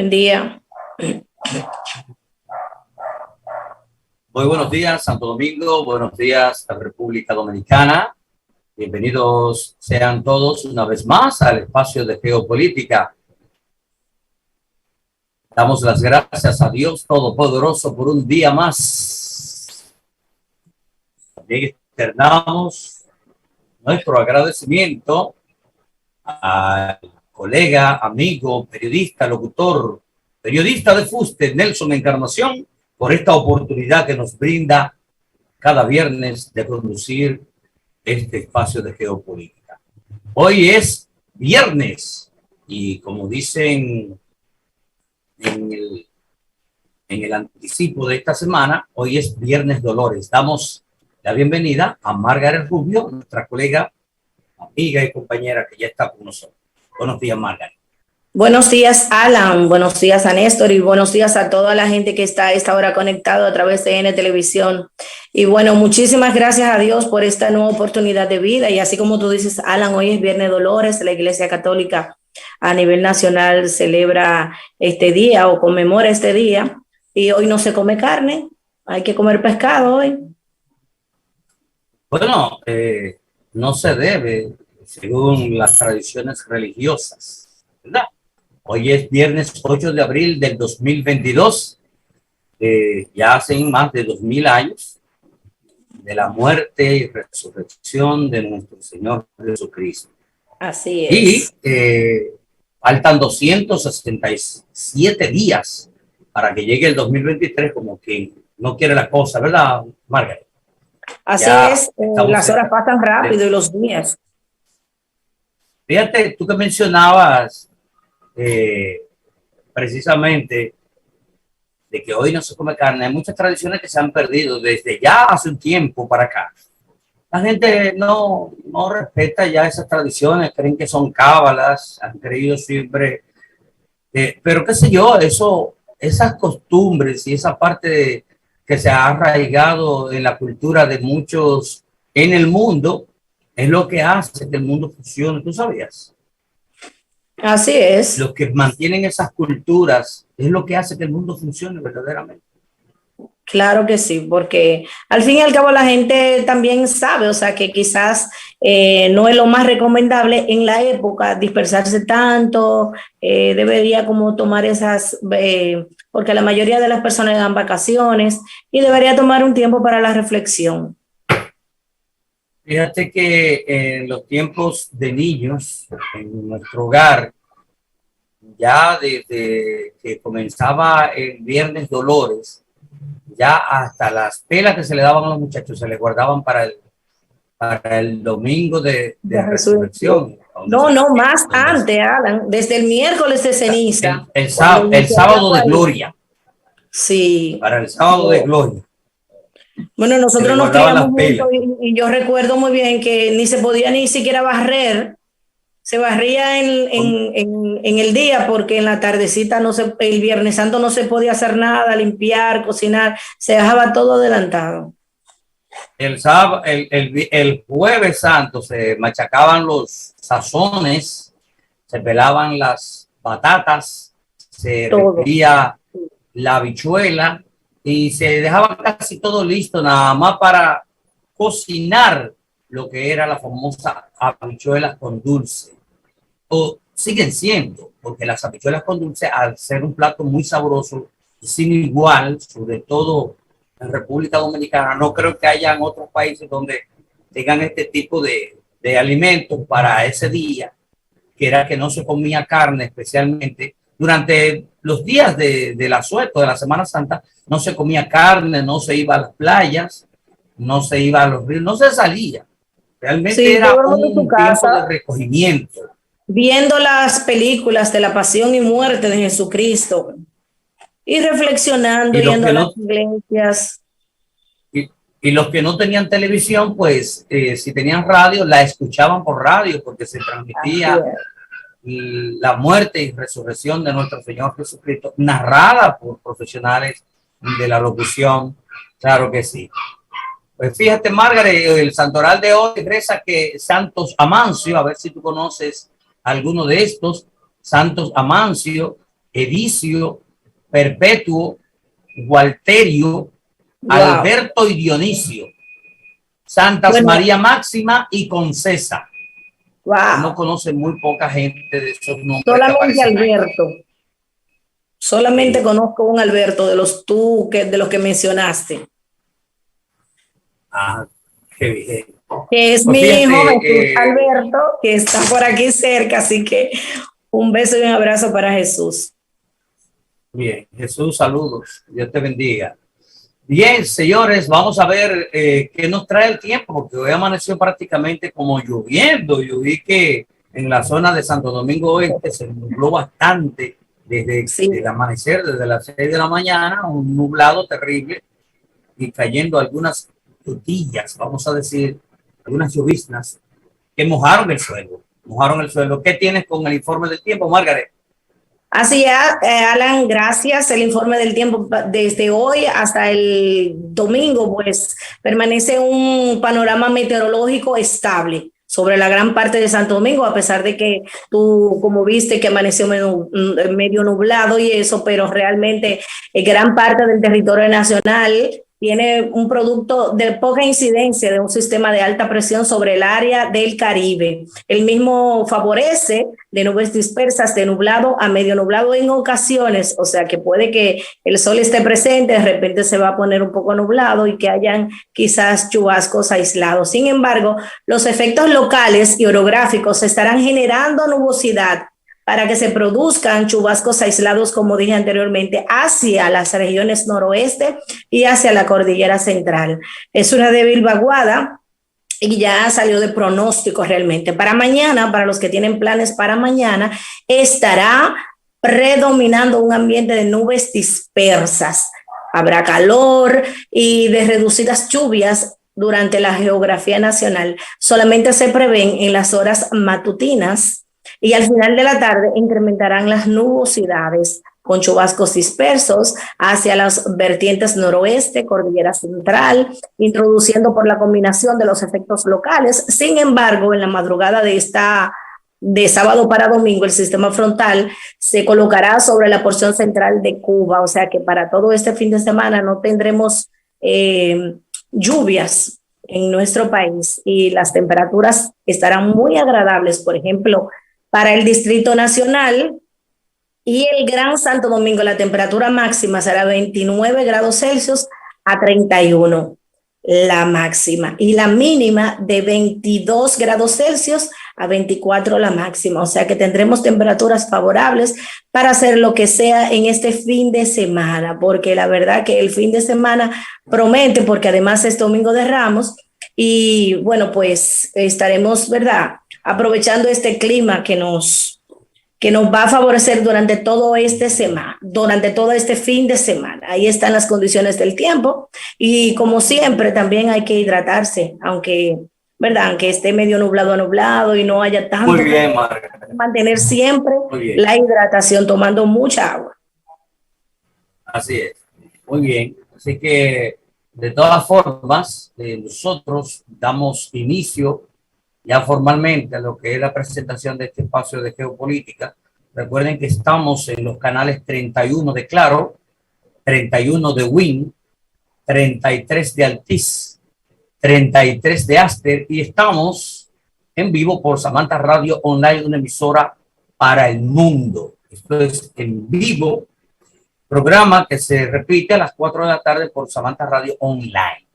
Buen día. Muy buenos días, Santo Domingo. Buenos días, República Dominicana. Bienvenidos sean todos una vez más al espacio de geopolítica. Damos las gracias a Dios Todopoderoso por un día más. También externamos nuestro agradecimiento al colega, amigo, periodista, locutor, periodista de Fuste, Nelson Encarnación, por esta oportunidad que nos brinda cada viernes de conducir este espacio de geopolítica. Hoy es viernes y como dicen en el anticipo de esta semana, hoy es Viernes Dolores. Damos la bienvenida a Margaret Rubio, nuestra colega, amiga y compañera que ya está con nosotros. Buenos días, Margaret. Buenos días, Alan. Buenos días a Néstor y buenos días a toda la gente que está a esta hora conectado a través de N Televisión. Y bueno, muchísimas gracias a Dios por esta nueva oportunidad de vida. Y así como tú dices, Alan, hoy es Viernes Dolores. La Iglesia Católica a nivel nacional celebra este día o conmemora este día. Y hoy no se come carne, hay que comer pescado hoy. Bueno, no se debe, según las tradiciones religiosas, ¿verdad? Hoy es viernes 8 de abril del 2022, ya hacen más de 2000 años de la muerte y resurrección de nuestro Señor Jesucristo. Así es. Y faltan 267 días para que llegue el 2023, como que no quiere la cosa, ¿verdad, Margaret? Así ya es, las horas pasan rápido y los días. Fíjate, tú que mencionabas precisamente de que hoy no se come carne, hay muchas tradiciones que se han perdido desde ya hace un tiempo para acá. La gente no respeta ya esas tradiciones, creen que son cábalas, han creído siempre, pero qué sé yo, esas costumbres y esa parte que se ha arraigado en la cultura de muchos en el mundo, es lo que hace que el mundo funcione. ¿Tú sabías? Así es. Los que mantienen esas culturas es lo que hace que el mundo funcione verdaderamente. Claro que sí, porque al fin y al cabo la gente también sabe, o sea, que quizás no es lo más recomendable en la época dispersarse tanto, debería como tomar esas, porque la mayoría de las personas dan vacaciones y debería tomar un tiempo para la reflexión. Fíjate que en los tiempos de niños, en nuestro hogar, ya desde que comenzaba el Viernes Dolores, ya hasta las pelas que se le daban a los muchachos se les guardaban para el domingo de resurrección. No, más antes, Alan, desde el miércoles de ceniza. El sábado de gloria. Sí. Para el sábado de gloria. Bueno, nosotros nos criamos juntos y yo recuerdo muy bien que ni se podía ni siquiera barrer. Se barría en el día porque en la tardecita el Viernes Santo no se podía hacer nada, limpiar, cocinar, se dejaba todo adelantado. El Jueves Santo se machacaban los sazones, se pelaban las batatas, se hervía la habichuela y se dejaba casi todo listo, nada más para cocinar lo que era la famosa habichuelas con dulce. O siguen siendo, porque las habichuelas con dulce, al ser un plato muy sabroso y sin igual, sobre todo en República Dominicana, no creo que hayan otros países donde tengan este tipo de alimentos para ese día, que era que no se comía carne, especialmente durante los días del asueto, de la Semana Santa, no se comía carne, no se iba a las playas, no se iba a los ríos, no se salía. Realmente sí, era un tiempo de recogimiento. Viendo las películas de la pasión y muerte de Jesucristo y reflexionando, yendo a las iglesias. Y los que no tenían televisión, pues si tenían radio, la escuchaban por radio porque se transmitía la muerte y resurrección de nuestro Señor Jesucristo, narrada por profesionales de la locución. Claro que sí. Pues fíjate, Margaret, el santoral de hoy reza que Santos Amancio, a ver si tú conoces alguno de estos, Santos Amancio, Edicio, Perpetuo, Gualterio, Alberto y Dionisio, Santas María Máxima y Concesa. No conoce muy poca gente de esos nombres. Solamente Alberto. Ahí. Solamente conozco un Alberto de los de los que mencionaste. Ah, qué bien. Que es pues mi hijo, Alberto, que está por aquí cerca, así que un beso y un abrazo para Jesús. Bien, Jesús, saludos. Dios te bendiga. Bien, señores, vamos a ver qué nos trae el tiempo, porque hoy amaneció prácticamente como lloviendo. Yo vi que en la zona de Santo Domingo Oeste se nubló bastante desde el amanecer, desde las 6 de la mañana, un nublado terrible y cayendo algunas gotillas, vamos a decir, algunas lloviznas que mojaron el suelo. ¿Qué tienes con el informe del tiempo, Margaret? Así es, Alan, gracias. El informe del tiempo desde hoy hasta el domingo, pues permanece un panorama meteorológico estable sobre la gran parte de Santo Domingo, a pesar de que tú, como viste, que amaneció medio nublado y eso, pero realmente gran parte del territorio nacional tiene un producto de poca incidencia de un sistema de alta presión sobre el área del Caribe. El mismo favorece de nubes dispersas, de nublado a medio nublado en ocasiones, o sea que puede que el sol esté presente, de repente se va a poner un poco nublado y que hayan quizás chubascos aislados. Sin embargo, los efectos locales y orográficos estarán generando nubosidad para que se produzcan chubascos aislados, como dije anteriormente, hacia las regiones noroeste y hacia la cordillera central. Es una débil vaguada y ya salió de pronóstico realmente. Para mañana, para los que tienen planes para mañana, estará predominando un ambiente de nubes dispersas. Habrá calor y de reducidas lluvias durante la geografía nacional. Solamente se prevén en las horas matutinas y al final de la tarde incrementarán las nubosidades con chubascos dispersos hacia las vertientes noroeste, cordillera central, introduciendo por la combinación de los efectos locales. Sin embargo, en la madrugada de sábado para domingo, el sistema frontal se colocará sobre la porción central de Cuba, o sea que para todo este fin de semana no tendremos lluvias en nuestro país y las temperaturas estarán muy agradables. Por ejemplo, para el Distrito Nacional y el Gran Santo Domingo, la temperatura máxima será 29 grados Celsius a 31 la máxima y la mínima de 22 grados Celsius a 24 la máxima. O sea que tendremos temperaturas favorables para hacer lo que sea en este fin de semana, porque la verdad que el fin de semana promete, porque además es Domingo de Ramos y bueno, pues estaremos, ¿verdad?, aprovechando este clima que nos va a favorecer durante todo este fin de semana. Ahí están las condiciones del tiempo y como siempre también hay que hidratarse, aunque esté medio nublado y no haya tanto. Muy bien, mantener siempre la hidratación tomando mucha agua. Así es, muy bien. Así que de todas formas, nosotros damos inicio ya formalmente a lo que es la presentación de este espacio de geopolítica. Recuerden que estamos en los canales 31 de Claro, 31 de Win, 33 de Altiz, 33 de Aster y estamos en vivo por Samantha Radio Online, una emisora para el mundo. Esto es en vivo, programa que se repite a las 4 de la tarde por Samantha Radio Online.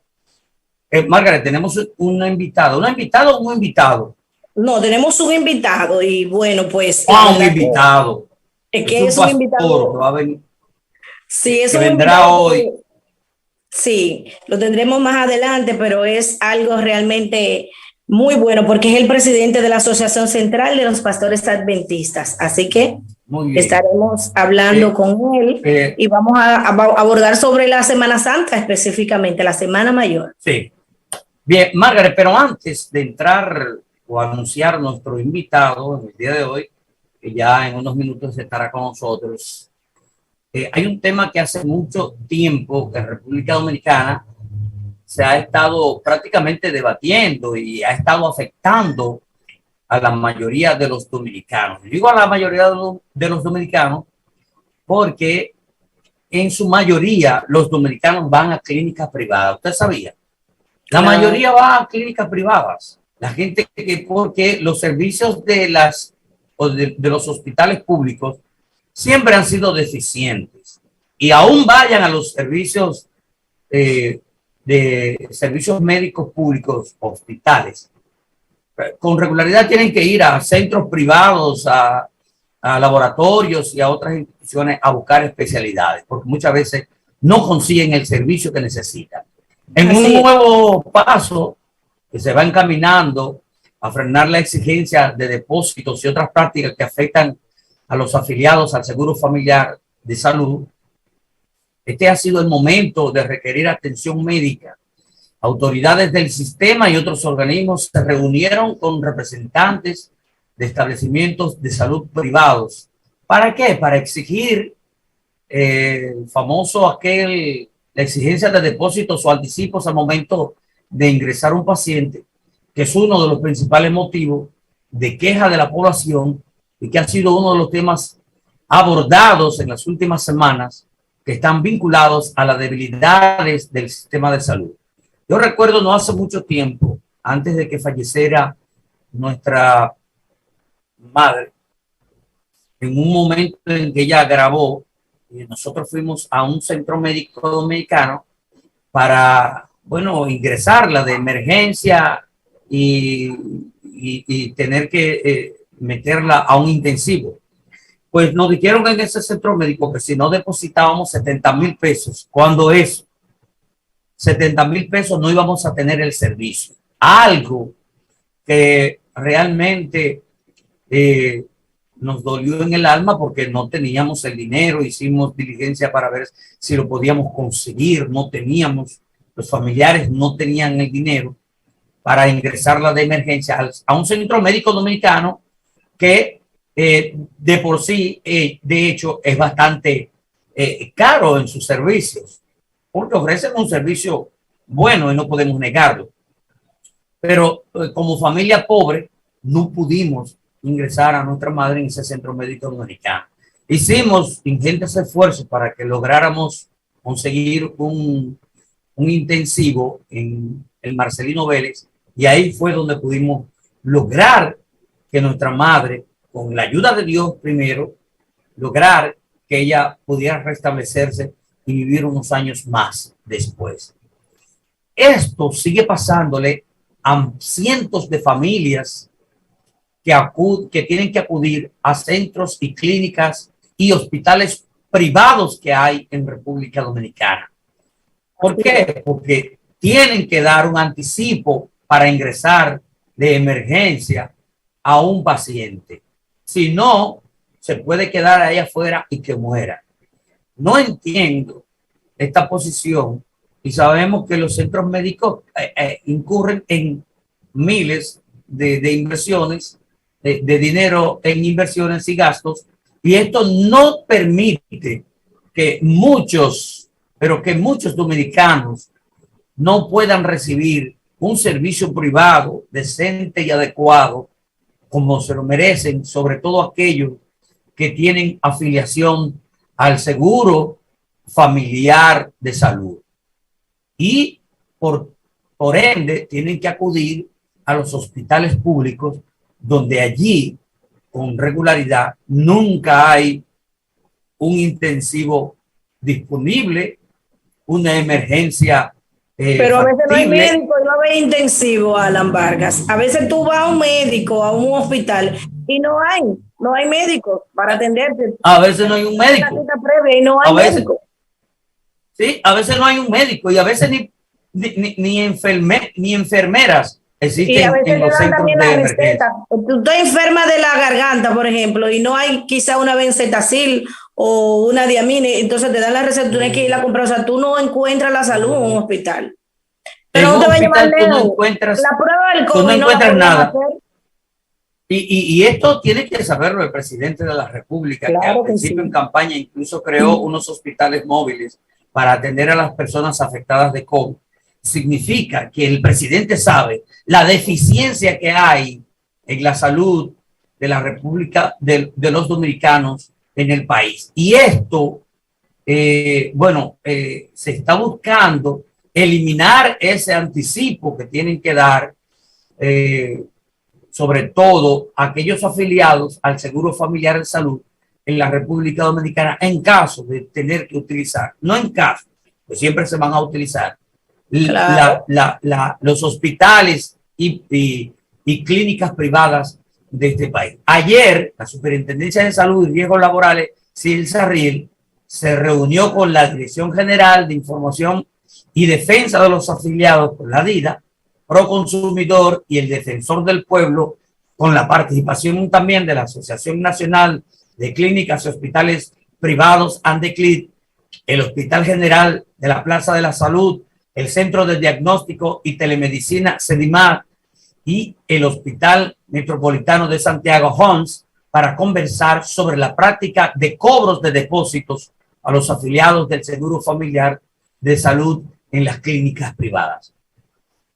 Margaret, tenemos una invitada. ¿Una invitada o un invitado? No, tenemos un invitado y bueno, pues... un invitado. Es que es un invitado. Sí, es un vendrá hoy. Sí, lo tendremos más adelante, pero es algo realmente muy bueno porque es el presidente de la Asociación Central de los Pastores Adventistas. Así que estaremos hablando con él y vamos a abordar sobre la Semana Santa, específicamente la Semana Mayor. Sí. Bien, Margaret, pero antes de entrar o anunciar nuestro invitado en el día de hoy, que ya en unos minutos estará con nosotros, hay un tema que hace mucho tiempo que en República Dominicana se ha estado prácticamente debatiendo y ha estado afectando a la mayoría de los dominicanos. Digo a la mayoría de los dominicanos porque en su mayoría los dominicanos van a clínicas privadas. ¿Usted sabía? La mayoría va a clínicas privadas. La gente que, porque los servicios de los hospitales públicos siempre han sido deficientes, y aún vayan a los servicios de servicios médicos públicos, hospitales, con regularidad tienen que ir a centros privados, a laboratorios y a otras instituciones a buscar especialidades, porque muchas veces no consiguen el servicio que necesitan. En un nuevo paso que se va encaminando a frenar la exigencia de depósitos y otras prácticas que afectan a los afiliados al Seguro Familiar de Salud, este ha sido el momento de requerir atención médica. Autoridades del sistema y otros organismos se reunieron con representantes de establecimientos de salud privados. ¿Para qué? Para exigir el famoso la exigencia de depósitos o anticipos al momento de ingresar un paciente, que es uno de los principales motivos de queja de la población y que ha sido uno de los temas abordados en las últimas semanas, que están vinculados a las debilidades del sistema de salud. Yo recuerdo no hace mucho tiempo, antes de que falleciera nuestra madre, en un momento en que ella grabó, y nosotros fuimos a un centro médico dominicano para, bueno, ingresarla de emergencia y tener que meterla a un intensivo. Pues nos dijeron en ese centro médico que si no depositábamos 70,000 pesos, cuando eso, 70,000 pesos, no íbamos a tener el servicio. Algo que realmente nos dolió en el alma, porque no teníamos el dinero. Hicimos diligencia para ver si lo podíamos conseguir, no teníamos, los familiares no tenían el dinero para ingresarla de emergencia a un centro médico dominicano que de por sí, de hecho, es bastante caro en sus servicios, porque ofrecen un servicio bueno y no podemos negarlo. Pero como familia pobre no pudimos ingresar a nuestra madre en ese centro médico dominicano. Hicimos ingentes esfuerzos para que lográramos conseguir un intensivo en el Marcelino Vélez, y ahí fue donde pudimos lograr que nuestra madre, con la ayuda de Dios primero, lograr que ella pudiera restablecerse y vivir unos años más después. Esto sigue pasándole a cientos de familias que tienen que acudir a centros y clínicas y hospitales privados que hay en República Dominicana. ¿Por qué? Porque tienen que dar un anticipo para ingresar de emergencia a un paciente. Si no, se puede quedar ahí afuera y que muera. No entiendo esta posición, y sabemos que los centros médicos incurren en miles de inversiones, de dinero en inversiones y gastos, y esto no permite que muchos dominicanos no puedan recibir un servicio privado decente y adecuado como se lo merecen, sobre todo aquellos que tienen afiliación al Seguro Familiar de Salud. Y por ende tienen que acudir a los hospitales públicos, donde allí con regularidad nunca hay un intensivo disponible, una emergencia pero a veces no hay médico y no hay intensivo, Alan Vargas. A veces tú vas a un médico, a un hospital, y no hay médicos para atenderte. A veces no hay un médico. Y no hay médico. Sí, a veces no hay un médico, y a veces ni enfermeras existen. Y a veces en los centros de emergencia. Tú estás enferma de la garganta, por ejemplo, y no hay quizá una benzetacil o una diamine, entonces te dan la receta, tú tienes que ir a comprar. O sea, tú no encuentras la salud en un hospital. Pero no te va a llevar lejos. La prueba del COVID no encuentras nada. Y esto tiene que saberlo el presidente de la República, claro, que al principio en campaña incluso creó unos hospitales móviles para atender a las personas afectadas de COVID. Significa que el presidente sabe la deficiencia que hay en la salud de la República, de los dominicanos, en el país. Y esto, se está buscando eliminar ese anticipo que tienen que dar, sobre todo aquellos afiliados al Seguro Familiar de Salud en la República Dominicana, en caso de tener que utilizar, no en caso, pues siempre se van a utilizar Claro. los hospitales y clínicas privadas de este país. Ayer, la Superintendencia de Salud y Riesgos Laborales, Silsa Riel, se reunió con la Dirección General de Información y Defensa de los Afiliados por la DIDA, Proconsumidor y el Defensor del Pueblo, con la participación también de la Asociación Nacional de Clínicas y Hospitales Privados, ANDECLID, el Hospital General de la Plaza de la Salud, el Centro de Diagnóstico y Telemedicina, CEDIMAR, y el Hospital Metropolitano de Santiago, HOMS, para conversar sobre la práctica de cobros de depósitos a los afiliados del Seguro Familiar de Salud en las clínicas privadas.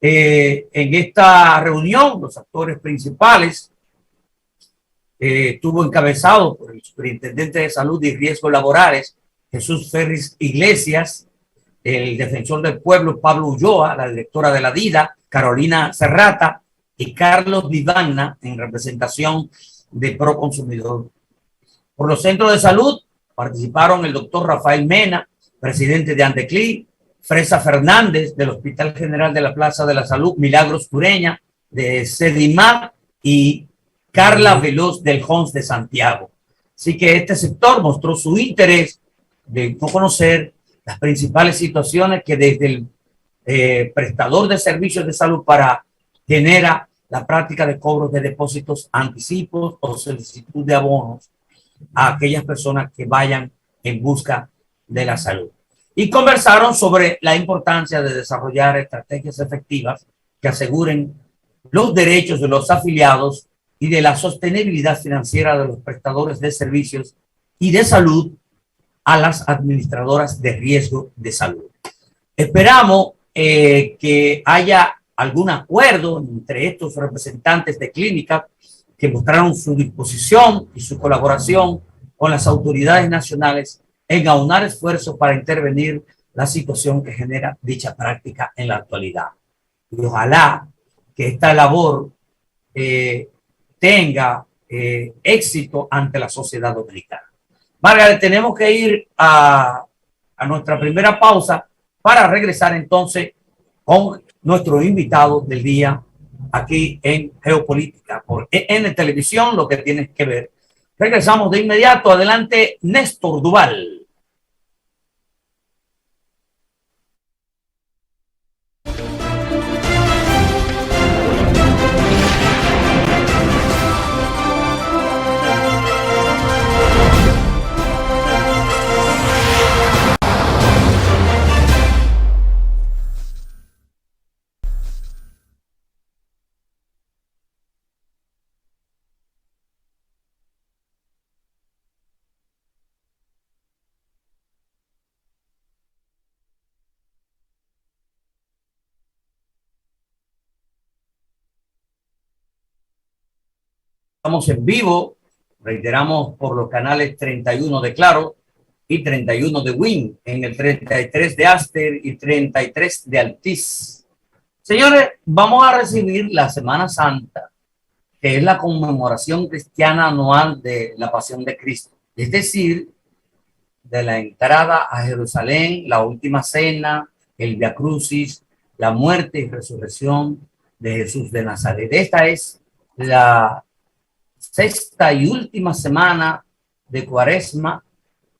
En esta reunión, los actores principales estuvo encabezado por el Superintendente de Salud y Riesgos Laborales, Jesús Ferris Iglesias, el Defensor del Pueblo, Pablo Ulloa, la directora de la DIDA, Carolina Serrata, y Carlos Vivagna, en representación de Proconsumidor. Por los centros de salud participaron el doctor Rafael Mena, presidente de ANDECLID, Fresa Fernández, del Hospital General de la Plaza de la Salud, Milagros Cureña, de CEDIMAR, y Carla Veloz, del HOMS de Santiago. Así que este sector mostró su interés de conocer las principales situaciones que desde el prestador de servicios de salud genera la práctica de cobros de depósitos, anticipos o solicitud de abonos a aquellas personas que vayan en busca de la salud. Y conversaron sobre la importancia de desarrollar estrategias efectivas que aseguren los derechos de los afiliados y de la sostenibilidad financiera de los prestadores de servicios y de salud a las administradoras de riesgo de salud. Esperamos que haya algún acuerdo entre estos representantes de clínicas que mostraron su disposición y su colaboración con las autoridades nacionales en aunar esfuerzos para intervenir la situación que genera dicha práctica en la actualidad. Y ojalá que esta labor tenga éxito ante la sociedad dominicana. Margaret, tenemos que ir a nuestra primera pausa para regresar entonces con nuestro invitado del día aquí en Geopolítica por EN Televisión, lo que tienes que ver. Regresamos de inmediato. Adelante, Néstor Duval. Estamos en vivo, reiteramos, por los canales 31 de Claro y 31 de Win, en el 33 de Aster y 33 de Altiz. Señores, vamos a recibir la Semana Santa, que es la conmemoración cristiana anual de la Pasión de Cristo, es decir, de la entrada a Jerusalén, la última cena, el Via Crucis, la muerte y resurrección de Jesús de Nazaret. Esta es la sexta y última semana de Cuaresma,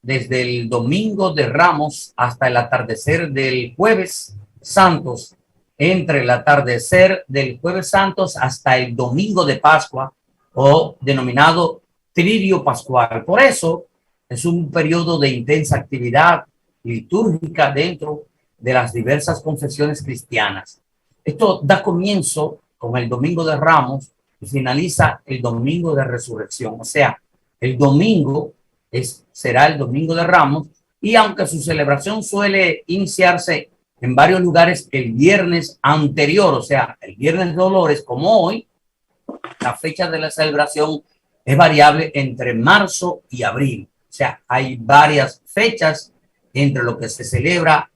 desde el Domingo de Ramos hasta el atardecer del Jueves Santos, entre el atardecer del Jueves Santos hasta el Domingo de Pascua, o denominado Tridio Pascual. Por eso es un periodo de intensa actividad litúrgica dentro de las diversas confesiones cristianas. Esto da comienzo con el Domingo de Ramos y finaliza el Domingo de Resurrección. O sea, el domingo será el Domingo de Ramos, y aunque su celebración suele iniciarse en varios lugares el viernes anterior, o sea, el Viernes de Dolores, como hoy, la fecha de la celebración es variable entre marzo y abril. sea, hay varias fechas entre lo que se celebra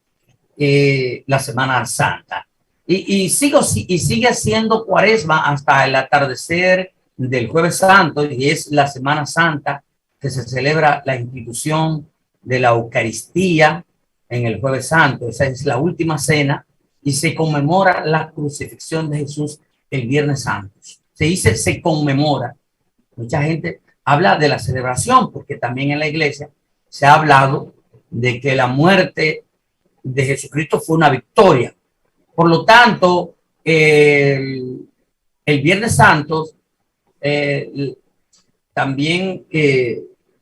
la Semana Santa. Y sigue siendo Cuaresma hasta el atardecer del Jueves Santo, y es la Semana Santa que se celebra la institución de la Eucaristía en el Jueves Santo. Esa es la última cena y se conmemora la crucifixión de Jesús el Viernes Santo. Se dice se conmemora. Mucha gente habla de la celebración porque también en la iglesia se ha hablado de que la muerte de Jesucristo fue una victoria. Por lo tanto, el Viernes Santo también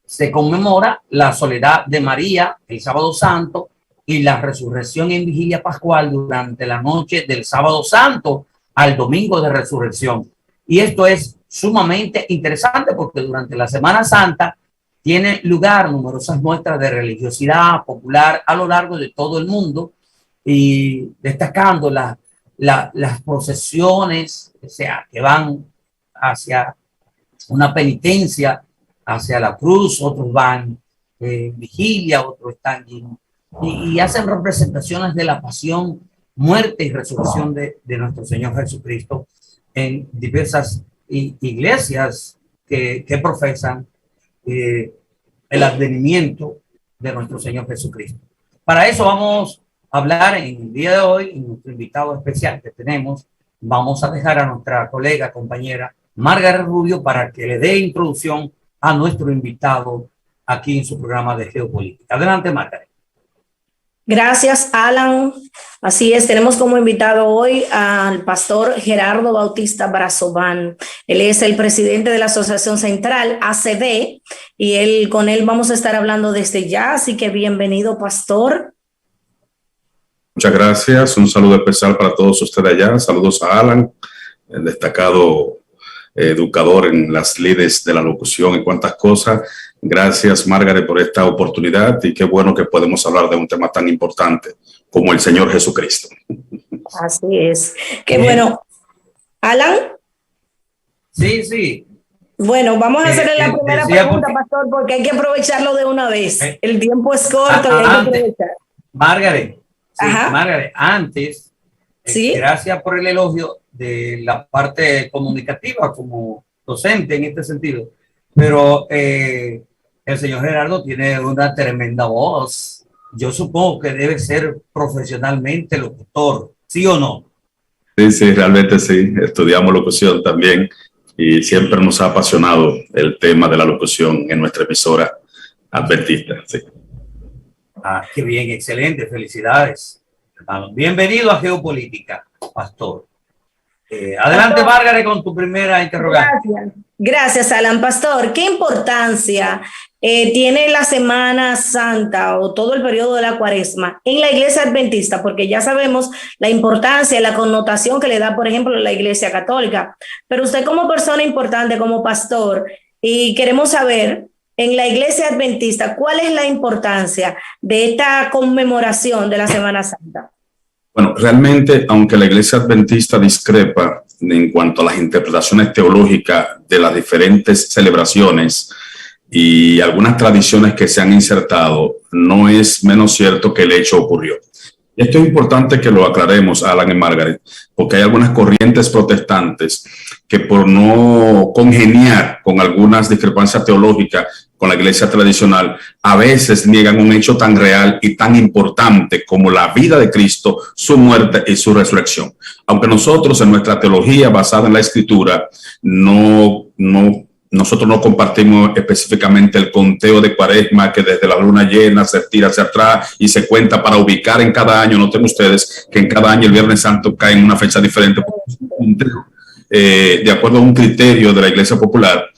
se conmemora la soledad de María el Sábado Santo y la resurrección en vigilia pascual durante la noche del Sábado Santo al domingo de resurrección. Y esto es sumamente interesante porque durante la Semana Santa tiene lugar numerosas muestras de religiosidad popular a lo largo de todo el mundo, y destacando las procesiones, o sea, que van hacia una penitencia, hacia la cruz, otros van en vigilia, otros están y hacen representaciones de la pasión, muerte y resurrección de nuestro Señor Jesucristo en diversas iglesias que profesan el advenimiento de nuestro Señor Jesucristo. Para eso vamos a hablar en el día de hoy, en nuestro invitado especial que tenemos. Vamos a dejar a nuestra colega, compañera Margaret Rubio para que le dé introducción a nuestro invitado aquí en su programa de Geopolítica. Adelante, Margaret. Gracias, Alan. Así es, tenemos como invitado hoy al pastor Gerardo Bautista Brazovan. Él es el presidente de la Asociación Central, ACD, y con él vamos a estar hablando desde ya, así que bienvenido, pastor. Muchas gracias, un saludo especial para todos ustedes allá. Saludos a Alan, el destacado educador en las lides de la locución y cuantas cosas. Gracias, Margaret, por esta oportunidad, y qué bueno que podemos hablar de un tema tan importante como el Señor Jesucristo. Así es. Qué bueno. ¿Alan? Sí. Bueno, vamos a hacerle la primera pregunta, pastor, porque hay que aprovecharlo de una vez. El tiempo es corto y hay que aprovechar. Margaret, antes, gracias por el elogio de la parte comunicativa como docente en este sentido, pero el señor Gerardo tiene una tremenda voz. Yo supongo que debe ser profesionalmente locutor, ¿sí o no? Sí, realmente sí. Estudiamos locución también y siempre nos ha apasionado el tema de la locución en nuestra emisora adventista. Sí. Qué bien, excelente, felicidades. Bienvenido a Geopolítica, pastor. Adelante, Margaret, con tu primera interrogante. Gracias, Alan. Pastor, ¿qué importancia tiene la Semana Santa o todo el periodo de la Cuaresma en la Iglesia Adventista? Porque ya sabemos la importancia, la connotación que le da, por ejemplo, la Iglesia Católica. Pero usted como persona importante, como pastor, y queremos saber, en la Iglesia Adventista, ¿cuál es la importancia de esta conmemoración de la Semana Santa? Bueno, realmente, aunque la Iglesia Adventista discrepa en cuanto a las interpretaciones teológicas de las diferentes celebraciones y algunas tradiciones que se han insertado, no es menos cierto que el hecho ocurrió. Esto es importante que lo aclaremos, Alan y Margaret, porque hay algunas corrientes protestantes que, por no congeniar con algunas discrepancias teológicas con la iglesia tradicional, a veces niegan un hecho tan real y tan importante como la vida de Cristo, su muerte y su resurrección. Aunque nosotros en nuestra teología basada en la Escritura nosotros no compartimos específicamente el conteo de Cuaresma, que desde la luna llena se tira hacia atrás y se cuenta para ubicar en cada año. Noten ustedes que en cada año el Viernes Santo cae en una fecha diferente, de acuerdo a un criterio de la Iglesia Popular.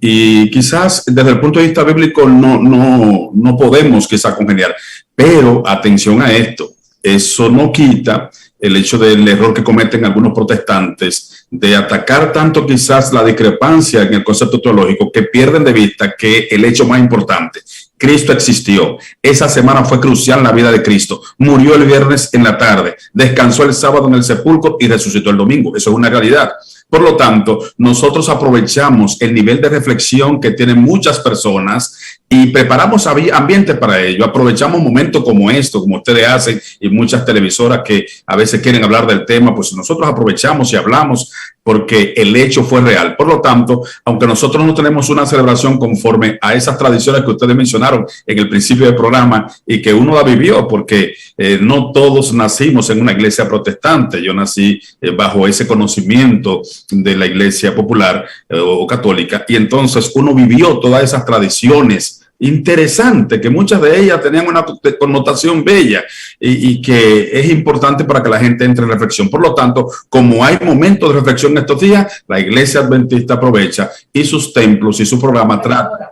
Y quizás desde el punto de vista bíblico no podemos quizás congeniar, pero atención a esto, eso no quita el hecho del error que cometen algunos protestantes de atacar tanto quizás la discrepancia en el concepto teológico, que pierden de vista que el hecho más importante, Cristo existió. Esa semana fue crucial en la vida de Cristo. Murió el viernes en la tarde, descansó el sábado en el sepulcro y resucitó el domingo. Eso es una realidad. Por lo tanto, nosotros aprovechamos el nivel de reflexión que tienen muchas personas y preparamos ambiente para ello. Aprovechamos momentos como esto, como ustedes hacen, y muchas televisoras que a veces quieren hablar del tema, pues nosotros aprovechamos y hablamos porque el hecho fue real. Por lo tanto, aunque nosotros no tenemos una celebración conforme a esas tradiciones que ustedes mencionaron en el principio del programa y que uno la vivió, porque no todos nacimos en una iglesia protestante. Yo nací bajo ese conocimiento de la iglesia popular o católica, y entonces uno vivió todas esas tradiciones interesante, que muchas de ellas tenían una connotación bella y que es importante para que la gente entre en reflexión. Por lo tanto, como hay momentos de reflexión estos días, la Iglesia Adventista aprovecha y sus templos y su programa trata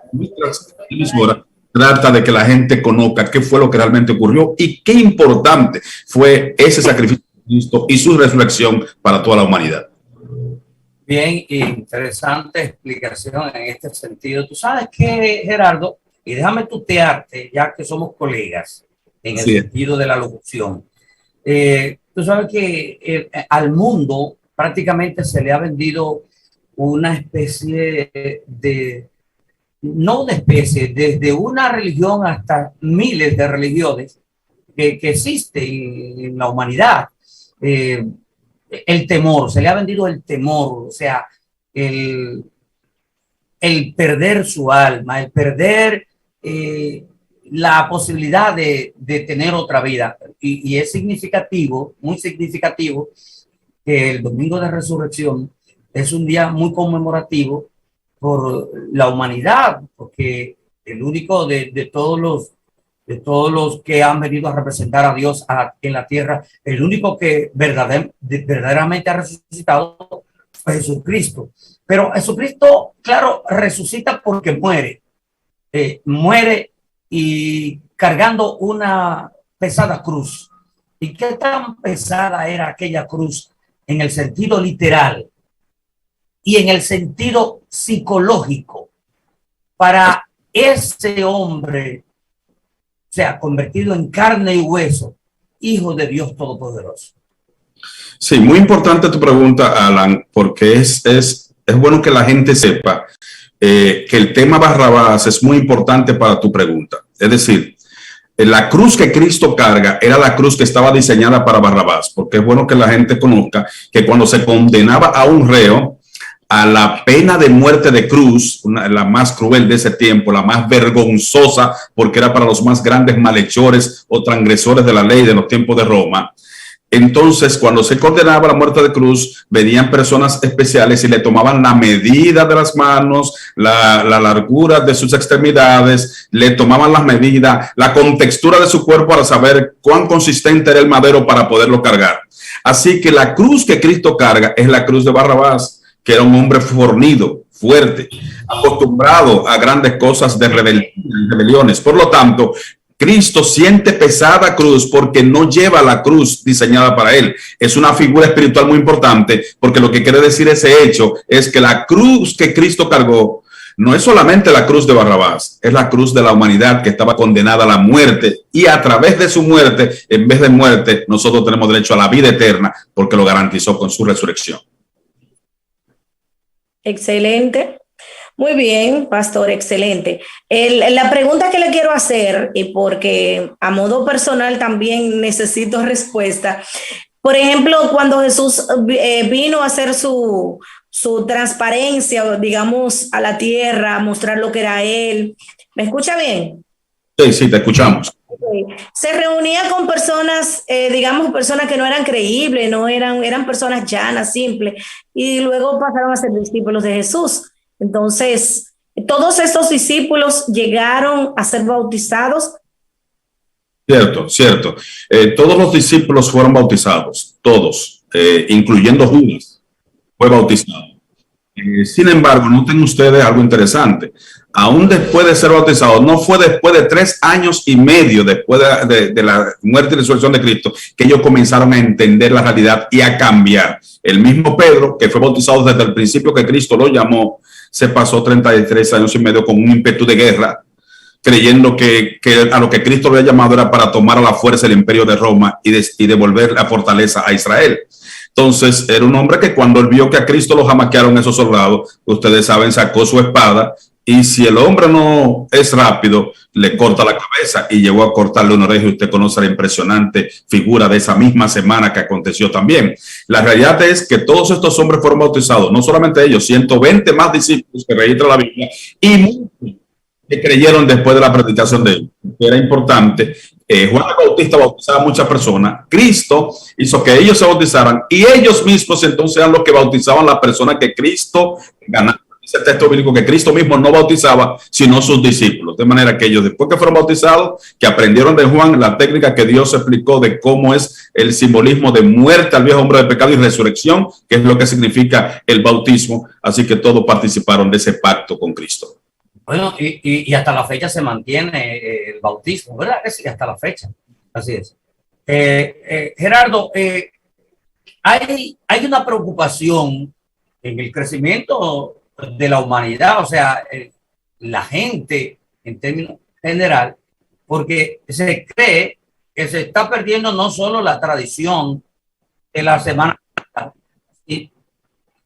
de que la gente conozca qué fue lo que realmente ocurrió y qué importante fue ese sacrificio de Cristo y su resurrección para toda la humanidad. Bien, interesante explicación en este sentido. Tú sabes que, Gerardo, y déjame tutearte, ya que somos colegas en el sentido de la locución. Tú sabes que al mundo prácticamente se le ha vendido una especie no una especie, desde una religión hasta miles de religiones que existen en la humanidad. El temor, se le ha vendido el temor, o sea, el perder su alma, el perder la posibilidad de tener otra vida. Y es significativo, muy significativo, que el Domingo de Resurrección es un día muy conmemorativo por la humanidad, porque el único de todos los que han venido a representar a Dios en la tierra, el único que verdaderamente ha resucitado fue Jesucristo. Pero Jesucristo, claro, resucita porque muere. Muere y cargando una pesada cruz. ¿Y qué tan pesada era aquella cruz en el sentido literal y en el sentido psicológico para ese hombre, o sea, convertido en carne y hueso, hijo de Dios Todopoderoso? Sí, muy importante tu pregunta, Alan, porque es bueno que la gente sepa que el tema Barrabás es muy importante para tu pregunta. Es decir, la cruz que Cristo carga era la cruz que estaba diseñada para Barrabás, porque es bueno que la gente conozca que cuando se condenaba a un reo a la pena de muerte de cruz, la más cruel de ese tiempo, la más vergonzosa, porque era para los más grandes malhechores o transgresores de la ley de los tiempos de Roma. Entonces, cuando se condenaba a la muerte de cruz, venían personas especiales y le tomaban la medida de las manos, la largura de sus extremidades, le tomaban las medidas, la contextura de su cuerpo para saber cuán consistente era el madero para poderlo cargar. Así que la cruz que Cristo carga es la cruz de Barrabás, que era un hombre fornido, fuerte, acostumbrado a grandes cosas de rebeliones. Por lo tanto, Cristo siente pesada cruz porque no lleva la cruz diseñada para él. Es una figura espiritual muy importante, porque lo que quiere decir ese hecho es que la cruz que Cristo cargó no es solamente la cruz de Barrabás, es la cruz de la humanidad que estaba condenada a la muerte, y a través de su muerte, en vez de muerte, nosotros tenemos derecho a la vida eterna porque lo garantizó con su resurrección. Excelente. Muy bien, pastor, excelente. La pregunta que le quiero hacer, y porque a modo personal también necesito respuesta. Por ejemplo, cuando Jesús vino a hacer su transparencia, digamos, a la tierra, a mostrar lo que era él. ¿Me escucha bien? Sí, te escuchamos. Se reunía con personas, digamos, personas que no eran creíbles, eran personas llanas, simples, y luego pasaron a ser discípulos de Jesús. Entonces, todos estos discípulos llegaron a ser bautizados. Cierto. Todos los discípulos fueron bautizados, todos, incluyendo Judas, fue bautizado. Sin embargo, noten ustedes algo interesante. Aún después de ser bautizado, no fue después de 3 años y medio después de la muerte y resurrección de Cristo que ellos comenzaron a entender la realidad y a cambiar. El mismo Pedro, que fue bautizado desde el principio que Cristo lo llamó, se pasó 33 años y medio con un ímpetu de guerra, creyendo que a lo que Cristo lo había llamado era para tomar a la fuerza el imperio de Roma y devolver la fortaleza a Israel. Entonces, era un hombre que cuando él vio que a Cristo lo jamaquearon esos soldados, ustedes saben, sacó su espada Y si el hombre no es rápido, le corta la cabeza, y llegó a cortarle una oreja. Usted conoce la impresionante figura de esa misma semana que aconteció también. La realidad es que todos estos hombres fueron bautizados, no solamente ellos, 120 más discípulos que registra la Biblia, y muchos que creyeron después de la predicación de él. Era importante. Juan el Bautista bautizaba a muchas personas. Cristo hizo que ellos se bautizaran, y ellos mismos entonces eran los que bautizaban a las personas que Cristo ganaba. Dice el texto bíblico que Cristo mismo no bautizaba, sino sus discípulos. De manera que ellos, después que fueron bautizados, que aprendieron de Juan la técnica que Dios explicó de cómo es el simbolismo de muerte al viejo hombre de pecado y resurrección, que es lo que significa el bautismo. Así que todos participaron de ese pacto con Cristo. Bueno, y hasta la fecha se mantiene el bautismo, ¿verdad? Sí, hasta la fecha. Así es. Gerardo, hay una preocupación en el crecimiento de la humanidad, o sea, la gente en términos general, porque se cree que se está perdiendo no solo la tradición de la Semana Santa,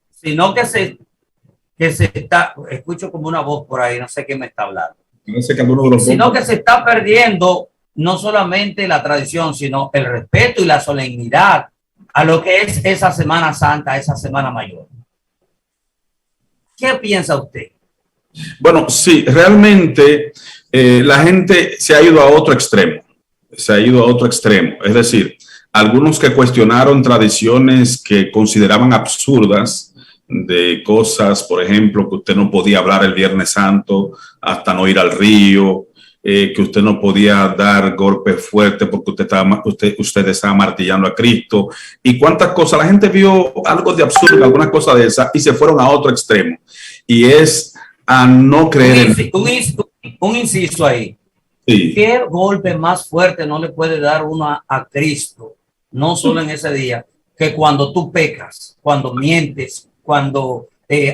sino que se está, escucho como una voz por ahí, no sé qué me está hablando, sino que se está perdiendo no solamente la tradición, sino el respeto y la solemnidad a lo que es esa Semana Santa, esa Semana Mayor. ¿Qué piensa usted? Bueno, sí, realmente la gente se ha ido a otro extremo. Se ha ido a otro extremo. Es decir, algunos que cuestionaron tradiciones que consideraban absurdas, de cosas, por ejemplo, que usted no podía hablar el Viernes Santo hasta no ir al río, que usted no podía dar golpes fuertes porque usted estaba martillando a Cristo, y cuántas cosas. La gente vio algo de absurdo, algunas cosas de esas, y se fueron a otro extremo, y es a no creer un inciso ahí. Sí. ¿Qué golpe más fuerte no le puede dar uno a Cristo, no solo en ese día, que cuando tú pecas, cuando mientes, cuando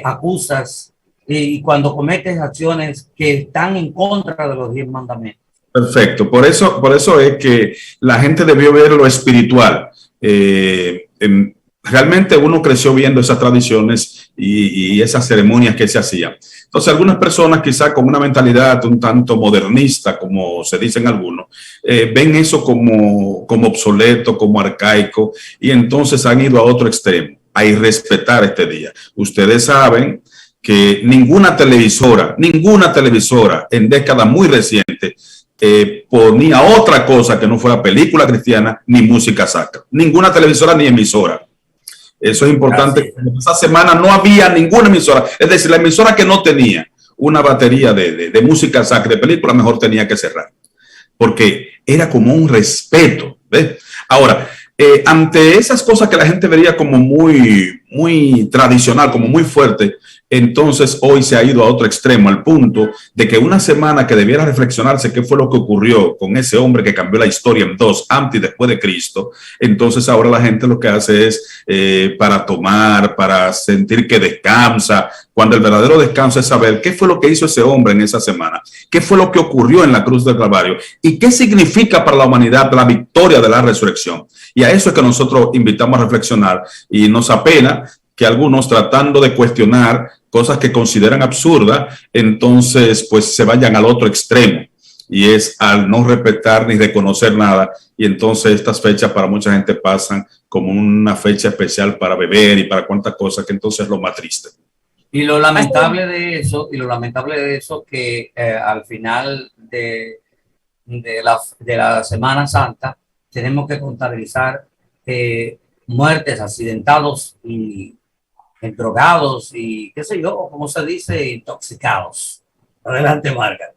acusas y cuando cometes acciones que están en contra de los 10 mandamientos? Perfecto, por eso es que la gente debió ver lo espiritual. Realmente uno creció viendo esas tradiciones y esas ceremonias que se hacían. Entonces, algunas personas quizá con una mentalidad un tanto modernista, como se dicen algunos, ven eso como obsoleto, como arcaico, y entonces han ido a otro extremo, a irrespetar este día. Ustedes saben que ninguna televisora en décadas muy recientes ponía otra cosa que no fuera película cristiana ni música sacra. Ninguna televisora ni emisora. Eso es importante. Esa semana no había ninguna emisora. Es decir, la emisora que no tenía una batería de música sacra, de película, mejor tenía que cerrar. Porque era como un respeto. ¿Ves? Ahora, ante esas cosas que la gente vería como muy tradicional, como muy fuerte, entonces hoy se ha ido a otro extremo, al punto de que una semana que debiera reflexionarse qué fue lo que ocurrió con ese hombre que cambió la historia en dos, antes y después de Cristo. Entonces ahora la gente lo que hace es para tomar, para sentir que descansa, cuando el verdadero descanso es saber qué fue lo que hizo ese hombre en esa semana, qué fue lo que ocurrió en la cruz del Calvario y qué significa para la humanidad la victoria de la resurrección. Y a eso es que nosotros invitamos a reflexionar, y nos apena que algunos, tratando de cuestionar cosas que consideran absurdas, entonces pues se vayan al otro extremo, y es al no respetar ni reconocer nada. Y entonces estas fechas para mucha gente pasan como una fecha especial para beber y para cuantas cosas, que entonces es lo más triste. Y lo lamentable de eso, que al final de la Semana Santa tenemos que contabilizar muertes, accidentados y drogados y qué sé yo, como se dice, intoxicados. Adelante, Marga.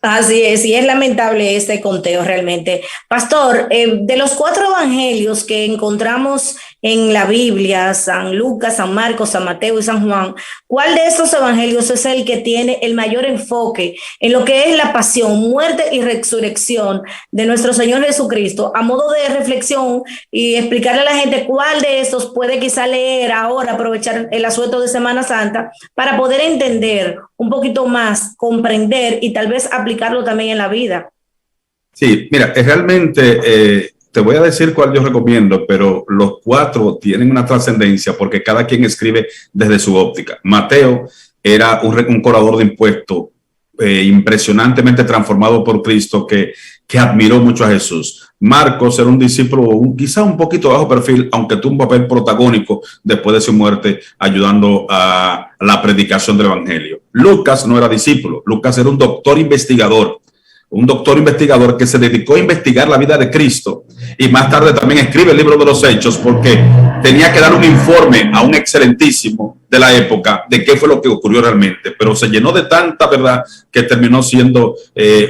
Así es, y es lamentable este conteo realmente. Pastor, de los 4 evangelios que encontramos en la Biblia, San Lucas, San Marcos, San Mateo y San Juan, ¿cuál de estos evangelios es el que tiene el mayor enfoque en lo que es la pasión, muerte y resurrección de nuestro Señor Jesucristo? A modo de reflexión y explicarle a la gente cuál de estos puede quizá leer ahora, aprovechar el asueto de Semana Santa para poder entender un poquito más, comprender y tal vez aplicarlo también en la vida. Sí, mira, realmente te voy a decir cuál yo recomiendo, pero los 4 tienen una trascendencia porque cada quien escribe desde su óptica. Mateo era un cobrador de impuestos impresionantemente transformado por Cristo que admiró mucho a Jesús. Marcos era un discípulo quizá un poquito bajo perfil, aunque tuvo un papel protagónico después de su muerte, ayudando a la predicación del Evangelio. Lucas no era discípulo, Lucas era un doctor investigador que se dedicó a investigar la vida de Cristo y más tarde también escribe el libro de los Hechos porque tenía que dar un informe a un excelentísimo de la época de qué fue lo que ocurrió realmente, pero se llenó de tanta verdad que terminó siendo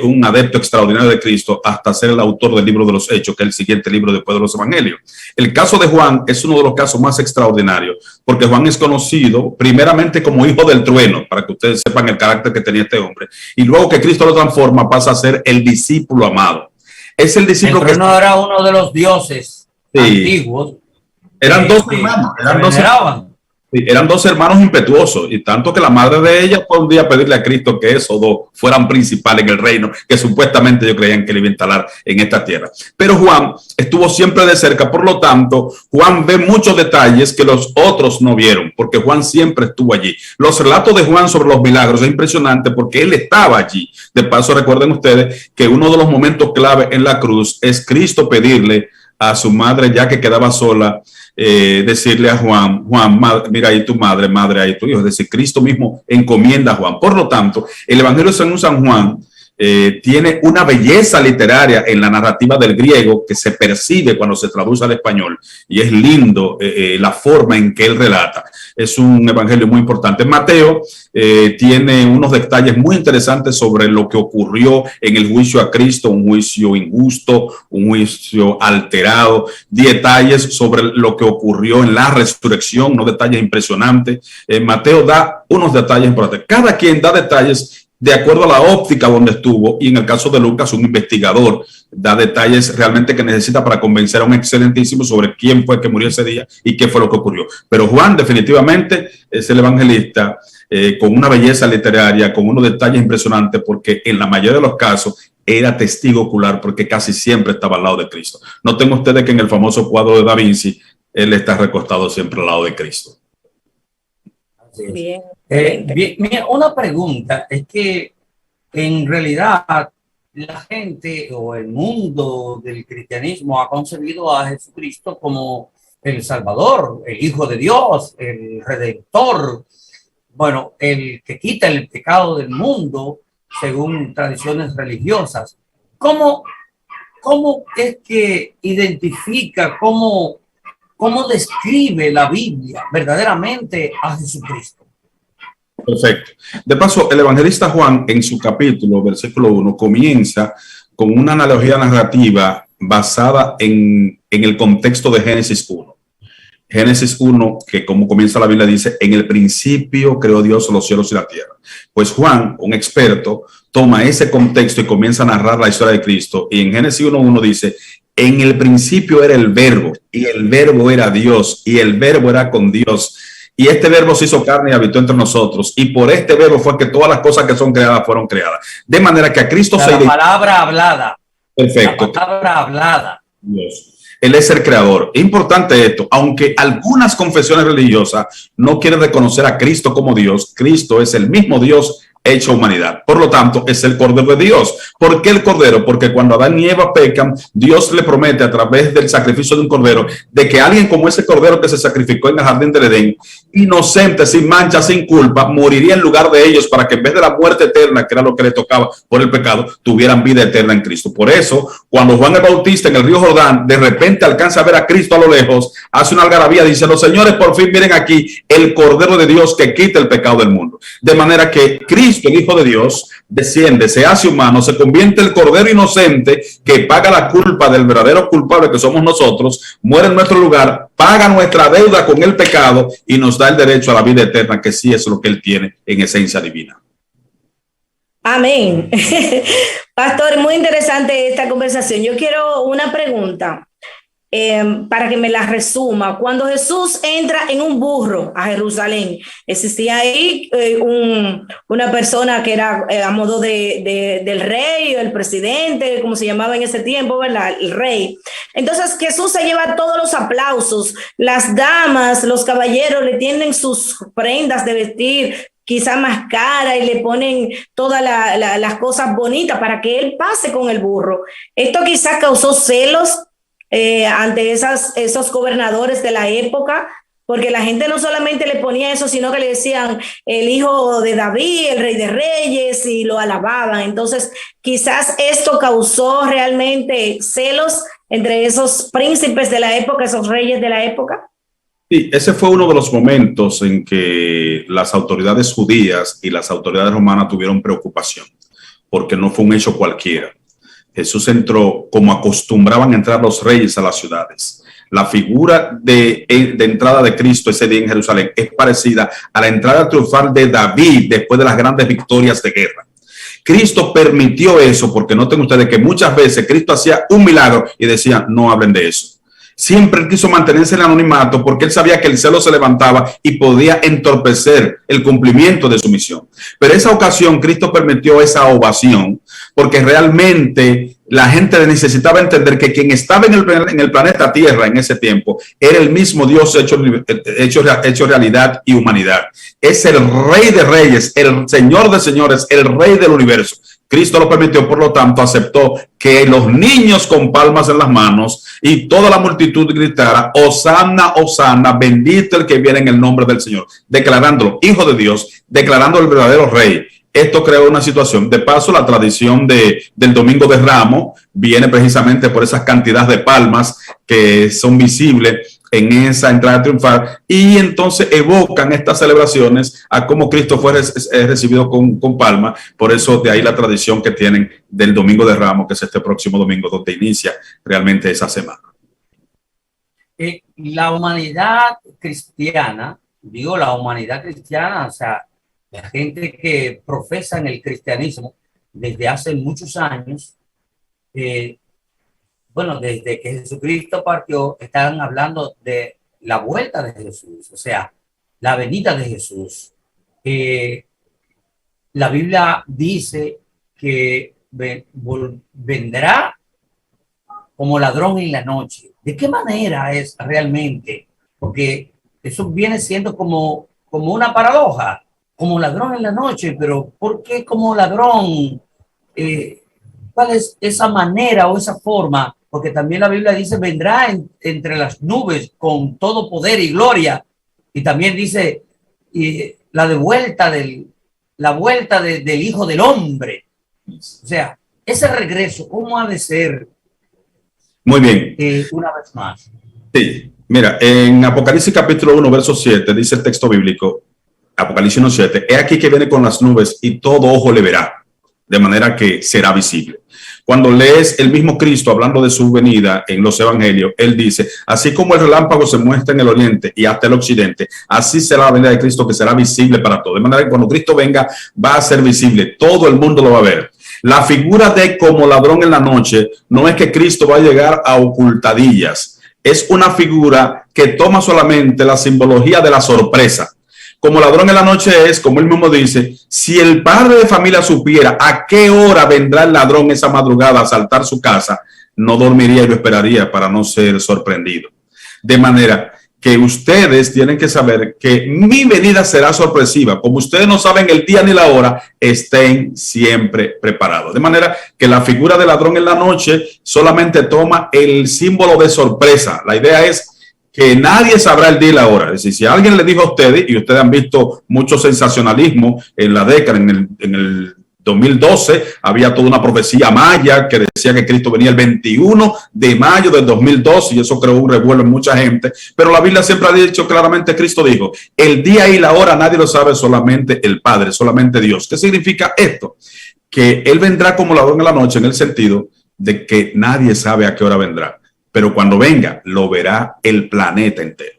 un adepto extraordinario de Cristo hasta ser el autor del libro de los Hechos, que es el siguiente libro después de los Evangelios. El caso de Juan es uno de los casos más extraordinarios porque Juan es conocido primeramente como hijo del trueno, para que ustedes sepan el carácter que tenía este hombre, y luego que Cristo lo transforma pasa a ser el discípulo amado. Es el discípulo que no era uno de los dioses antiguos. Eran dos hermanos, eran dos hermanos impetuosos, y tanto que la madre de ella fue un día a pedirle a Cristo que esos dos fueran principales en el reino que supuestamente ellos creían que le iba a instalar en esta tierra. Pero Juan estuvo siempre de cerca, por lo tanto, Juan ve muchos detalles que los otros no vieron, porque Juan siempre estuvo allí. Los relatos de Juan sobre los milagros es impresionante porque él estaba allí. De paso, recuerden ustedes que uno de los momentos clave en la cruz es Cristo pedirle a su madre, ya que quedaba sola, decirle a Juan, mira ahí tu madre, madre ahí tu hijo. Es decir, Cristo mismo encomienda a Juan. Por lo tanto, el Evangelio según San Juan tiene una belleza literaria en la narrativa del griego que se percibe cuando se traduce al español, y es lindo la forma en que él relata. Es un evangelio muy importante. Mateo tiene unos detalles muy interesantes sobre lo que ocurrió en el juicio a Cristo, un juicio injusto, un juicio alterado, detalles sobre lo que ocurrió en la resurrección, unos detalles impresionantes. Mateo da unos detalles importantes. Cada quien da detalles de acuerdo a la óptica donde estuvo, y en el caso de Lucas, un investigador da detalles realmente que necesita para convencer a un excelentísimo sobre quién fue que murió ese día y qué fue lo que ocurrió. Pero Juan definitivamente es el evangelista con una belleza literaria, con unos detalles impresionantes, porque en la mayoría de los casos era testigo ocular, porque casi siempre estaba al lado de Cristo. Noten ustedes que en el famoso cuadro de Da Vinci, él está recostado siempre al lado de Cristo. Bien. Mira, una pregunta es que en realidad la gente o el mundo del cristianismo ha concebido a Jesucristo como el Salvador, el Hijo de Dios, el Redentor, bueno, el que quita el pecado del mundo según tradiciones religiosas. ¿Cómo es que identifica, cómo describe la Biblia verdaderamente a Jesucristo? Perfecto. De paso, el evangelista Juan, en su capítulo, versículo 1, comienza con una analogía narrativa basada en el contexto de Génesis 1. Génesis 1, que como comienza la Biblia, dice, en el principio creó Dios los cielos y la tierra. Pues Juan, un experto, toma ese contexto y comienza a narrar la historia de Cristo. Y en Génesis 1:1 dice, en el principio era el verbo, y el verbo era Dios, y el verbo era con Dios. Y este verbo se hizo carne y habitó entre nosotros. Y por este verbo fue que todas las cosas que son creadas fueron creadas. De manera que a Cristo la palabra hablada. Perfecto. La palabra hablada. Dios. Él es el creador. Es importante esto. Aunque algunas confesiones religiosas no quieren reconocer a Cristo como Dios, Cristo es el mismo Dios hecho humanidad. Por lo tanto, es el Cordero de Dios. ¿Por qué el Cordero? Porque cuando Adán y Eva pecan, Dios le promete a través del sacrificio de un Cordero de que alguien como ese Cordero que se sacrificó en el jardín del Edén, inocente, sin mancha, sin culpa, moriría en lugar de ellos para que en vez de la muerte eterna, que era lo que le tocaba por el pecado, tuvieran vida eterna en Cristo. Por eso, cuando Juan el Bautista en el río Jordán de repente alcanza a ver a Cristo a lo lejos, hace una algarabía, dice, los señores, por fin miren aquí el Cordero de Dios que quita el pecado del mundo. De manera que Cristo, el Hijo de Dios, desciende, se hace humano, se convierte en el Cordero inocente que paga la culpa del verdadero culpable que somos nosotros, muere en nuestro lugar, paga nuestra deuda con el pecado y nos da el derecho a la vida eterna, que sí es lo que Él tiene en esencia divina. Amén. Pastor, muy interesante esta conversación. Yo quiero una pregunta. Para que me la resuma. Cuando Jesús entra en un burro a Jerusalén, existía ahí una persona que era a modo del rey, el presidente, como se llamaba en ese tiempo, ¿verdad? El rey. Entonces Jesús se lleva todos los aplausos, las damas, los caballeros le tienen sus prendas de vestir, quizá más cara y le ponen todas las cosas bonitas para que él pase con el burro. Esto quizás causó celos ante esos gobernadores de la época, porque la gente no solamente le ponía eso, sino que le decían el hijo de David, el rey de reyes, y lo alababan. Entonces, quizás esto causó realmente celos entre esos príncipes de la época, esos reyes de la época. Sí, ese fue uno de los momentos en que las autoridades judías y las autoridades romanas tuvieron preocupación, porque no fue un hecho cualquiera. Jesús entró como acostumbraban a entrar los reyes a las ciudades. La figura de entrada de Cristo ese día en Jerusalén es parecida a la entrada triunfal de David después de las grandes victorias de guerra. Cristo permitió eso porque noten ustedes que muchas veces Cristo hacía un milagro y decía, no hablen de eso. Siempre él quiso mantenerse en el anonimato porque él sabía que el cielo se levantaba y podía entorpecer el cumplimiento de su misión. Pero esa ocasión Cristo permitió esa ovación porque realmente la gente necesitaba entender que quien estaba en el planeta Tierra en ese tiempo era el mismo Dios hecho realidad y humanidad. Es el Rey de Reyes, el Señor de Señores, el Rey del universo. Cristo lo permitió, por lo tanto, aceptó que los niños con palmas en las manos y toda la multitud gritara, Hosanna, Hosanna, bendito el que viene en el nombre del Señor, declarándolo hijo de Dios, declarando el verdadero rey. Esto creó una situación. De paso, la tradición del Domingo de Ramos viene precisamente por esas cantidades de palmas que son visibles en esa entrada triunfal, y entonces evocan estas celebraciones a cómo Cristo fue recibido con palmas. Por eso de ahí la tradición que tienen del Domingo de Ramos, que es este próximo domingo, donde inicia realmente esa semana. La humanidad cristiana, o sea, la gente que profesa en el cristianismo desde hace muchos años, bueno, desde que Jesucristo partió, están hablando de la vuelta de Jesús, o sea, la venida de Jesús. La Biblia dice que vendrá como ladrón en la noche. ¿De qué manera es realmente? Porque eso viene siendo como una paradoja, como ladrón en la noche, pero ¿por qué como ladrón? ¿Cuál es esa manera o esa forma? Porque también la Biblia dice, vendrá entre las nubes con todo poder y gloria. Y también dice la vuelta del Hijo del Hombre. O sea, ese regreso, ¿cómo ha de ser? Muy bien. Una vez más. Sí, mira, en Apocalipsis capítulo 1, verso 7, dice el texto bíblico, Apocalipsis 1:7, he aquí que viene con las nubes y todo ojo le verá, de manera que será visible. Cuando lees el mismo Cristo hablando de su venida en los evangelios, él dice, así como el relámpago se muestra en el oriente y hasta el occidente, así será la venida de Cristo, que será visible para todos. De manera que cuando Cristo venga va a ser visible, todo el mundo lo va a ver. La figura de como ladrón en la noche no es que Cristo va a llegar a ocultadillas, es una figura que toma solamente la simbología de la sorpresa. Como ladrón en la noche es, como él mismo dice, si el padre de familia supiera a qué hora vendrá el ladrón esa madrugada a asaltar su casa, no dormiría y lo esperaría para no ser sorprendido. De manera que ustedes tienen que saber que mi venida será sorpresiva. Como ustedes no saben el día ni la hora, estén siempre preparados. De manera que la figura del ladrón en la noche solamente toma el símbolo de sorpresa. La idea es que nadie sabrá el día y la hora. Es decir, si alguien le dijo a ustedes, y ustedes han visto mucho sensacionalismo en la década, en el 2012, había toda una profecía maya que decía que Cristo venía el 21 de mayo del 2012, y eso creó un revuelo en mucha gente. Pero la Biblia siempre ha dicho claramente, Cristo dijo, el día y la hora nadie lo sabe, solamente el Padre, solamente Dios. ¿Qué significa esto? Que Él vendrá como ladrón en la noche, en el sentido de que nadie sabe a qué hora vendrá. Pero cuando venga, lo verá el planeta entero.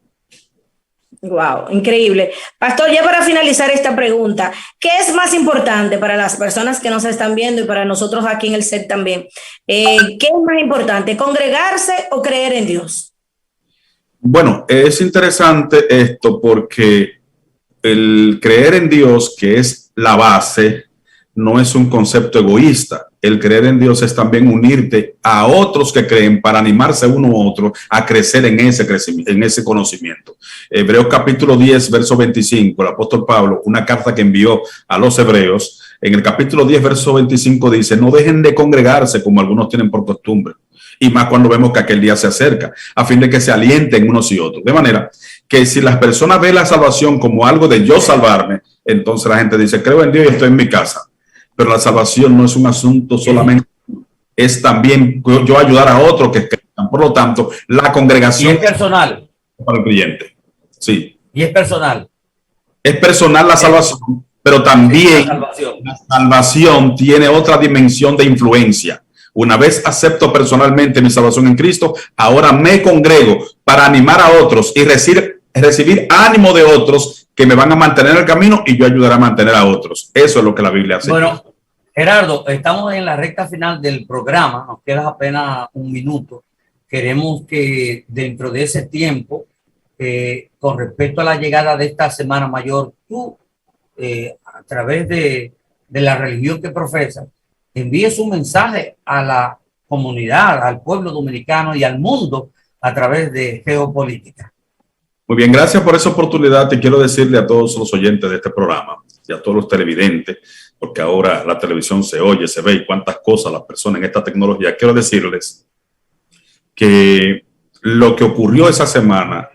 Wow, increíble. Pastor, ya para finalizar esta pregunta, ¿qué es más importante para las personas que nos están viendo y para nosotros aquí en el set también? ¿Qué es más importante, congregarse o creer en Dios? Bueno, es interesante esto porque el creer en Dios, que es la base, no es un concepto egoísta. el creer en Dios es también unirte a otros que creen para animarse uno u otro a crecer en ese crecimiento, en ese conocimiento. Hebreos capítulo 10, verso 25, el apóstol Pablo, una carta que envió a los hebreos, en el capítulo 10, verso 25 dice, no dejen de congregarse como algunos tienen por costumbre, y más cuando vemos que aquel día se acerca, a fin de que se alienten unos y otros. De manera que si las personas ven la salvación como algo de yo salvarme, entonces la gente dice, creo en Dios y estoy en mi casa. Pero la salvación no es un asunto solamente, es también yo ayudar a otros que crean. Por lo tanto, la congregación es personal para el creyente. Sí. Y es personal. Es personal la salvación, pero también la salvación tiene otra dimensión de influencia. Una vez acepto personalmente mi salvación en Cristo, ahora me congrego para animar a otros y recibir ánimo de otros que me van a mantener en el camino y yo ayudaré a mantener a otros. Eso es lo que la Biblia hace. Bueno, Gerardo, estamos en la recta final del programa, nos queda apenas un minuto. Queremos que dentro de ese tiempo, con respecto a la llegada de esta Semana Mayor, tú, a través de la religión que profesas, envíes un mensaje a la comunidad, al pueblo dominicano y al mundo a través de Geopolítica. Muy bien, gracias por esa oportunidad. Te quiero decirle a todos los oyentes de este programa y a todos los televidentes, porque ahora la televisión se oye, se ve y cuántas cosas las personas en esta tecnología. Quiero decirles que lo que ocurrió esa semana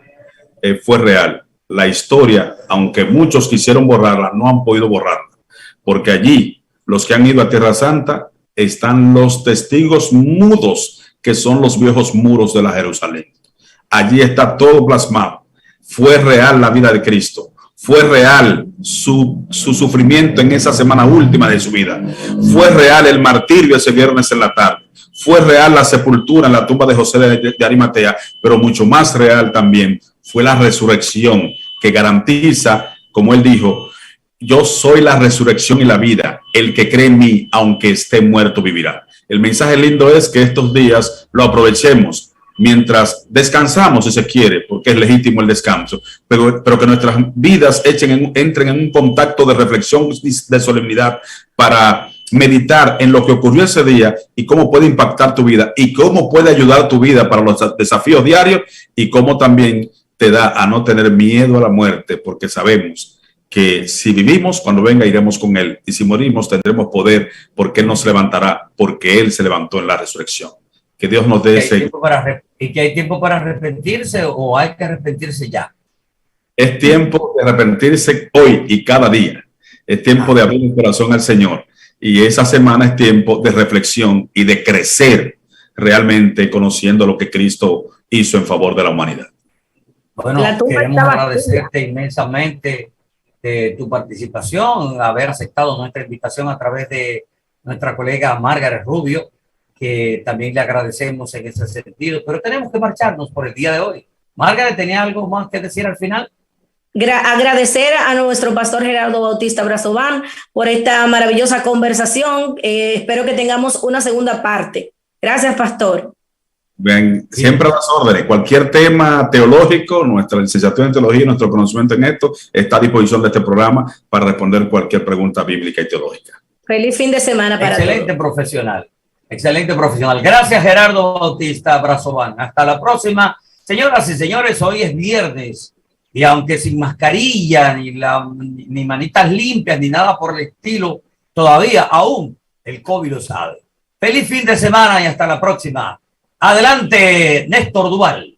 fue real. La historia, aunque muchos quisieron borrarla, no han podido borrarla, porque allí los que han ido a Tierra Santa están los testigos mudos, que son los viejos muros de la Jerusalén. Allí está todo plasmado. Fue real la vida de Cristo. Fue real su sufrimiento en esa semana última de su vida. Fue real el martirio ese viernes en la tarde. Fue real la sepultura en la tumba de José de Arimatea, pero mucho más real también fue la resurrección que garantiza, como él dijo, yo soy la resurrección y la vida. El que cree en mí, aunque esté muerto, vivirá. El mensaje lindo es que estos días lo aprovechemos mientras descansamos, si se quiere, porque es legítimo el descanso, pero que nuestras vidas entren en un contacto de reflexión, de solemnidad, para meditar en lo que ocurrió ese día y cómo puede impactar tu vida y cómo puede ayudar tu vida para los desafíos diarios y cómo también te da a no tener miedo a la muerte, porque sabemos que si vivimos, cuando venga iremos con Él, y si morimos tendremos poder, porque Él nos levantará, porque Él se levantó en la resurrección. Que Dios nos dé ese... ¿Y que hay tiempo para arrepentirse o hay que arrepentirse ya? Es tiempo de arrepentirse hoy y cada día. Es tiempo de abrir el corazón al Señor. Y esa semana es tiempo de reflexión y de crecer realmente conociendo lo que Cristo hizo en favor de la humanidad. Bueno, queremos agradecerte inmensamente tu participación, haber aceptado nuestra invitación a través de nuestra colega Margaret Rubio, que también le agradecemos en ese sentido, pero tenemos que marcharnos por el día de hoy. Margaret, ¿tenía algo más que decir al final? Agradecer a nuestro pastor Gerardo Bautista Brazovan por esta maravillosa conversación. Espero que tengamos una segunda parte. Gracias, pastor. Bien, siempre a las órdenes. Cualquier tema teológico, nuestra licenciatura en teología y nuestro conocimiento en esto está a disposición de este programa para responder cualquier pregunta bíblica y teológica. Feliz fin de semana para todos. Excelente profesional. Excelente profesional. Gracias, Gerardo Bautista Brazovan. Hasta la próxima. Señoras y señores, hoy es viernes y aunque sin mascarilla, ni manitas limpias, ni nada por el estilo, todavía aún el COVID lo sabe. Feliz fin de semana y hasta la próxima. Adelante, Néstor Duval.